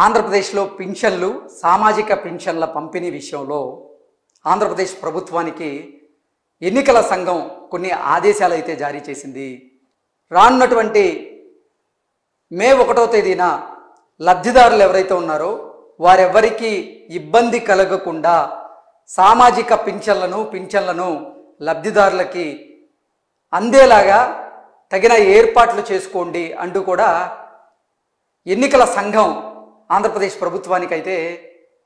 ఆంధ్రప్రదేశ్లో పింఛన్లు సామాజిక పింఛన్ల పంపిణీ విషయంలో ఆంధ్రప్రదేశ్ ప్రభుత్వానికి ఎన్నికల సంఘం కొన్ని ఆదేశాలు అయితే జారీ చేసింది. రానున్నటువంటి మే 1వ తేదీన లబ్ధిదారులు ఎవరైతే ఉన్నారో వారెవ్వరికీ ఇబ్బంది కలగకుండా సామాజిక పింఛన్లను లబ్ధిదారులకి అందేలాగా తగిన ఏర్పాట్లు చేసుకోండి అంటూ కూడా ఎన్నికల సంఘం ఆంధ్రప్రదేశ్ ప్రభుత్వానికి అయితే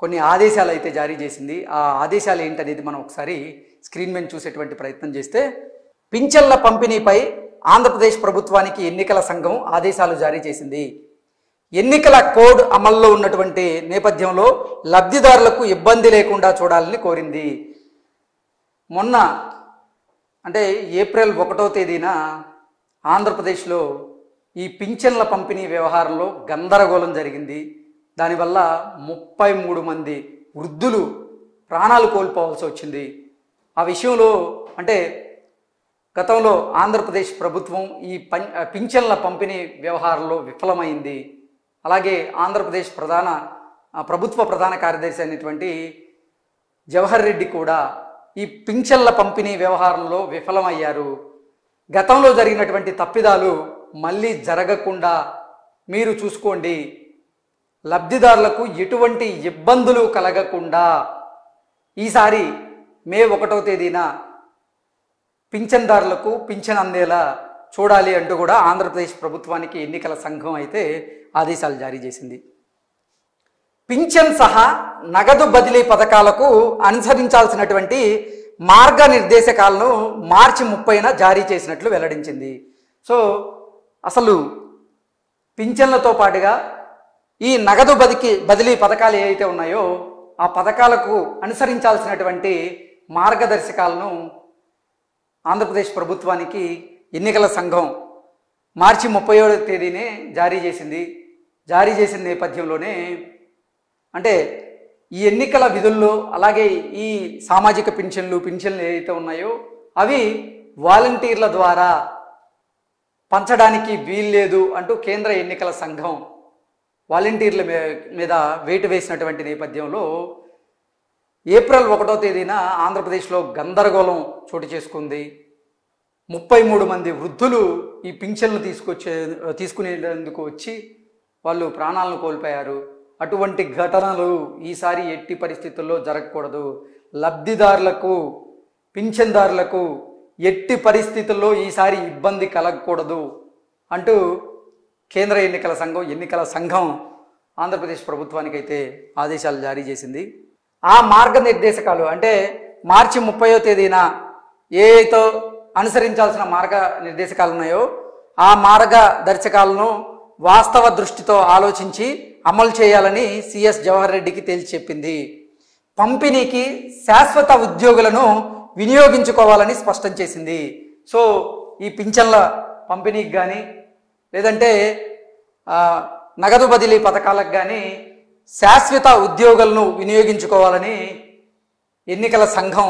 కొన్ని ఆదేశాలు అయితే జారీ చేసింది. ఆ ఆదేశాలు ఏంటనేది మనం ఒకసారి స్క్రీన్ మీద చూసేటువంటి ప్రయత్నం చేస్తే, పింఛన్ల పంపిణీపై ఆంధ్రప్రదేశ్ ప్రభుత్వానికి ఎన్నికల సంఘం ఆదేశాలు జారీ చేసింది. ఎన్నికల కోడ్ అమల్లో ఉన్నటువంటి నేపథ్యంలో లబ్ధిదారులకు ఇబ్బంది లేకుండా చూడాలని కోరింది. మొన్న అంటే ఏప్రిల్ 1వ తేదీన ఆంధ్రప్రదేశ్లో ఈ పింఛన్ల పంపిణీ వ్యవహారంలో గందరగోళం జరిగింది. దానివల్ల 33 మంది వృద్ధులు ప్రాణాలు కోల్పోవాల్సి వచ్చింది. ఆ విషయంలో అంటే గతంలో ఆంధ్రప్రదేశ్ ప్రభుత్వం ఈ పింఛన్ల పంపిణీ వ్యవహారంలో విఫలమైంది. అలాగే ఆంధ్రప్రదేశ్ ప్రభుత్వ ప్రధాన కార్యదర్శి అయినటువంటి జవహర్ రెడ్డి కూడా ఈ పింఛన్ల పంపిణీ వ్యవహారంలో విఫలమయ్యారు. గతంలో జరిగినటువంటి తప్పిదాలు మళ్ళీ జరగకుండా మీరు చూసుకోండి, లబ్ధిదారులకు ఎటువంటి ఇబ్బందులు కలగకుండా ఈసారి మే 1వ తేదీన పింఛన్దారులకు పింఛన్ అందేలా చూడాలి అంటూ కూడా ఆంధ్రప్రదేశ్ ప్రభుత్వానికి ఎన్నికల సంఘం అయితే ఆదేశాలు జారీ చేసింది. పింఛన్ సహా నగదు బదిలీ పథకాలకు అనుసరించాల్సినటువంటి మార్గనిర్దేశకాలను మార్చి 30న జారీ చేసినట్లు వెల్లడించింది. సో అసలు పింఛన్లతో పాటుగా ఈ నగదు బదిలీ పథకాలు ఏవైతే ఉన్నాయో ఆ పథకాలకు అనుసరించాల్సినటువంటి మార్గదర్శకాలను ఆంధ్రప్రదేశ్ ప్రభుత్వానికి ఎన్నికల సంఘం మార్చి 30వ తేదీనే జారీ చేసింది. జారీ చేసిన నేపథ్యంలోనే అంటే ఈ ఎన్నికల విధుల్లో అలాగే ఈ సామాజిక పింఛన్లు ఏవైతే ఉన్నాయో అవి వాలంటీర్ల ద్వారా పంచడానికి వీల్లేదు అంటూ కేంద్ర ఎన్నికల సంఘం వాలంటీర్ల మీద వేటు వేసినటువంటి నేపథ్యంలో ఏప్రిల్ 1వ తేదీన ఆంధ్రప్రదేశ్లో గందరగోళం చోటు చేసుకుంది. 33 మంది వృద్ధులు ఈ పింఛన్లు తీసుకునేందుకు వచ్చి వాళ్ళు ప్రాణాలను కోల్పోయారు. అటువంటి ఘటనలు ఈసారి ఎట్టి పరిస్థితుల్లో జరగకూడదు. లబ్ధిదారులకు పింఛన్దారులకు ఎట్టి పరిస్థితుల్లో ఈసారి ఇబ్బంది కలగకూడదు అంటూ కేంద్ర ఎన్నికల సంఘం ఆంధ్రప్రదేశ్ ప్రభుత్వానికి అయితే ఆదేశాలు జారీ చేసింది. ఆ మార్గనిర్దేశకాలు అంటే మార్చి 30వ తేదీన ఏవైతే అనుసరించాల్సిన మార్గనిర్దేశకాలు ఉన్నాయో ఆ మార్గదర్శకాలను వాస్తవ దృష్టితో ఆలోచించి అమలు చేయాలని సిఎస్ జవహర్ రెడ్డికి తేల్చి చెప్పింది. పంపిణీకి శాశ్వత ఉద్యోగులను వినియోగించుకోవాలని స్పష్టం చేసింది. సో ఈ పింఛన్ల పంపిణీకి కానీ లేదంటే నగదు బదిలీ పథకాలకు కానీ శాశ్వత ఉద్యోగులను వినియోగించుకోవాలని ఎన్నికల సంఘం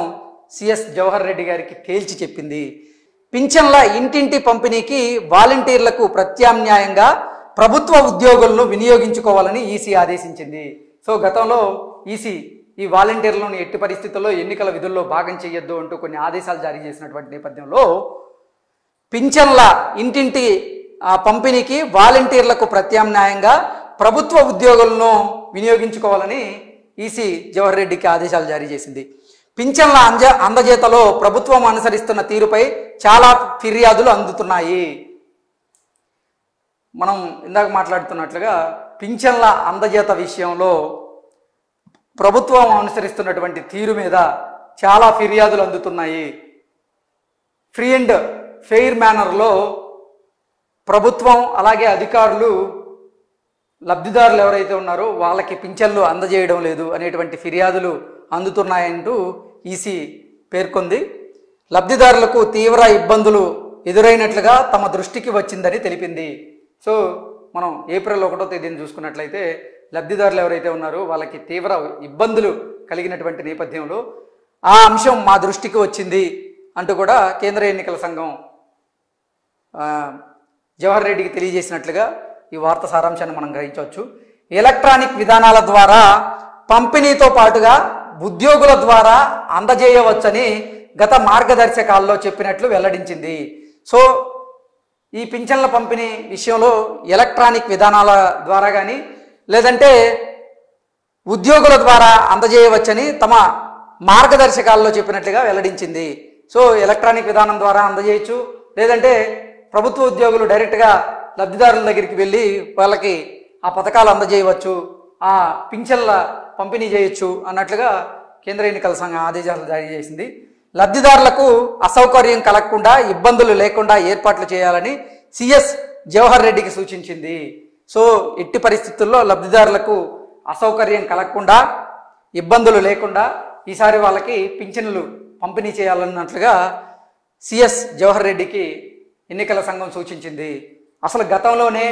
సిఎస్ జవహర్ రెడ్డి గారికి తేల్చి చెప్పింది. పింఛన్ల ఇంటింటి పంపిణీకి వాలంటీర్లకు ప్రత్యామ్నాయంగా ప్రభుత్వ ఉద్యోగులను వినియోగించుకోవాలని ఈసీ ఆదేశించింది. సో గతంలో ఈసీ ఈ వాలంటీర్లను ఎట్టి పరిస్థితుల్లో ఎన్నికల విధుల్లో భాగం చేయొద్దు అంటూ కొన్ని ఆదేశాలు జారీ చేసినటువంటి నేపథ్యంలో పింఛన్ల ఇంటింటి పంపిణీకి వాలంటీర్లకు ప్రత్యామ్నాయంగా ప్రభుత్వ ఉద్యోగులను వినియోగించుకోవాలని ఈసీ జవహర్ రెడ్డికి ఆదేశాలు జారీ చేసింది. పింఛన్ల అందజేతలో ప్రభుత్వం అనుసరిస్తున్న తీరుపై చాలా ఫిర్యాదులు అందుతున్నాయి. మనం ఇందాక మాట్లాడుతున్నట్లుగా పింఛన్ల అందజేత విషయంలో ప్రభుత్వం అనుసరిస్తున్నటువంటి తీరు మీద చాలా ఫిర్యాదులు అందుతున్నాయి. ఫ్రీ అండ్ ఫెయిర్ మేనర్లో ప్రభుత్వం అలాగే అధికారులు లబ్ధిదారులు ఎవరైతే ఉన్నారో వాళ్ళకి పింఛన్లు అందజేయడం లేదు అనేటువంటి ఫిర్యాదులు అందుతున్నాయంటూ ఈసీ పేర్కొంది. లబ్ధిదారులకు తీవ్ర ఇబ్బందులు ఎదురైనట్లుగా తమ దృష్టికి వచ్చిందని తెలిపింది. సో మనం ఏప్రిల్ 1వ తేదీని చూసుకున్నట్లయితే లబ్ధిదారులు ఎవరైతే ఉన్నారో వాళ్ళకి తీవ్ర ఇబ్బందులు కలిగినటువంటి నేపథ్యంలో ఆ అంశం మా దృష్టికి వచ్చింది అంటూ కూడా కేంద్ర ఎన్నికల సంఘం జవహర్ రెడ్డికి తెలియజేసినట్లుగా ఈ వార్త సారాంశాన్ని మనం గ్రహించవచ్చు. ఎలక్ట్రానిక్ విధానాల ద్వారా పంపిణీతో పాటుగా ఉద్యోగుల ద్వారా అందజేయవచ్చని గత మార్గదర్శకాల్లో చెప్పినట్లు వెల్లడించింది. సో ఈ పింఛన్ల పంపిణీ విషయంలో ఎలక్ట్రానిక్ విధానాల ద్వారా కానీ లేదంటే ఉద్యోగుల ద్వారా అందజేయవచ్చని తమ మార్గదర్శకాల్లో చెప్పినట్లుగా వెల్లడించింది. సో ఎలక్ట్రానిక్ విధానం ద్వారా అందజేయచ్చు, లేదంటే ప్రభుత్వ ఉద్యోగులు డైరెక్ట్గా లబ్ధిదారుల దగ్గరికి వెళ్ళి వాళ్ళకి ఆ పథకాలు అందజేయవచ్చు, ఆ పింఛన్ల పంపిణీ చేయొచ్చు అన్నట్లుగా కేంద్ర ఎన్నికల సంఘం ఆదేశాలు జారీ చేసింది. లబ్ధిదారులకు అసౌకర్యం కలగకుండా ఇబ్బందులు లేకుండా ఏర్పాట్లు చేయాలని సిఎస్ జవహర్ రెడ్డికి సూచించింది. సో ఎట్టి పరిస్థితుల్లో లబ్ధిదారులకు అసౌకర్యం కలగకుండా ఇబ్బందులు లేకుండా ఈసారి వాళ్ళకి పింఛన్లు పంపిణీ చేయాలన్నట్లుగా సిఎస్ జవహర్ రెడ్డికి ఎన్నికల సంఘం సూచించింది. అసలు గతంలోనే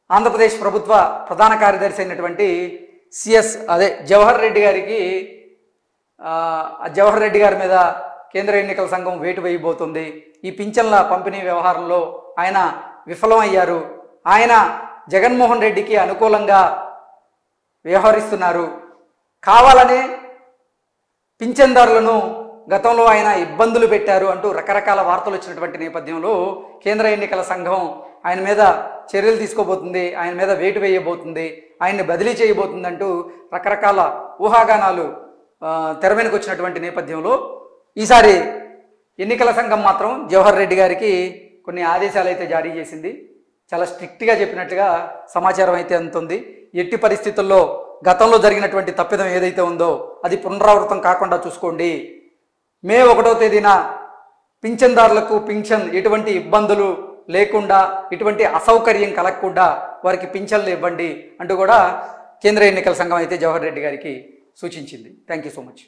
ఆంధ్రప్రదేశ్ ప్రభుత్వ ప్రధాన కార్యదర్శి అయినటువంటి జవహర్ రెడ్డి గారికి జవహర్ రెడ్డి గారి మీద కేంద్ర ఎన్నికల సంఘం వేటు వేయబోతుంది. ఈ పింఛన్ల పంపిణీ వ్యవహారంలో ఆయన విఫలమయ్యారు, ఆయన జగన్మోహన్ రెడ్డికి అనుకూలంగా వ్యవహరిస్తున్నారు, కావాలనే పింఛన్దారులను గతంలో ఆయన ఇబ్బందులు పెట్టారు అంటూ రకరకాల వార్తలు వచ్చినటువంటి నేపథ్యంలో కేంద్ర ఎన్నికల సంఘం ఆయన మీద చర్యలు తీసుకోబోతుంది, ఆయన మీద వేటు వేయబోతుంది, ఆయన్ని బదిలీ చేయబోతుంది అంటూ రకరకాల ఊహాగానాలు తెర మీదకి వచ్చినటువంటి నేపథ్యంలో ఈసారి ఎన్నికల సంఘం మాత్రం జవహర్ రెడ్డి గారికి కొన్ని ఆదేశాలు అయితే జారీ చేసింది. చాలా స్ట్రిక్ట్గా చెప్పినట్టుగా సమాచారం అయితే అందుతుంది. ఎట్టి పరిస్థితుల్లో గతంలో జరిగినటువంటి తప్పిదం ఏదైతే ఉందో అది పునరావృతం కాకుండా చూసుకోండి. మే 1వ తేదీన పింఛన్దారులకు పింఛన్ ఎటువంటి ఇబ్బందులు లేకుండా ఎటువంటి అసౌకర్యం కలగకుండా వారికి పింఛన్లు ఇవ్వండి అంటూ కూడా కేంద్ర ఎన్నికల సంఘం అయితే జవహర్ రెడ్డి గారికి సూచించింది. Thank you so much.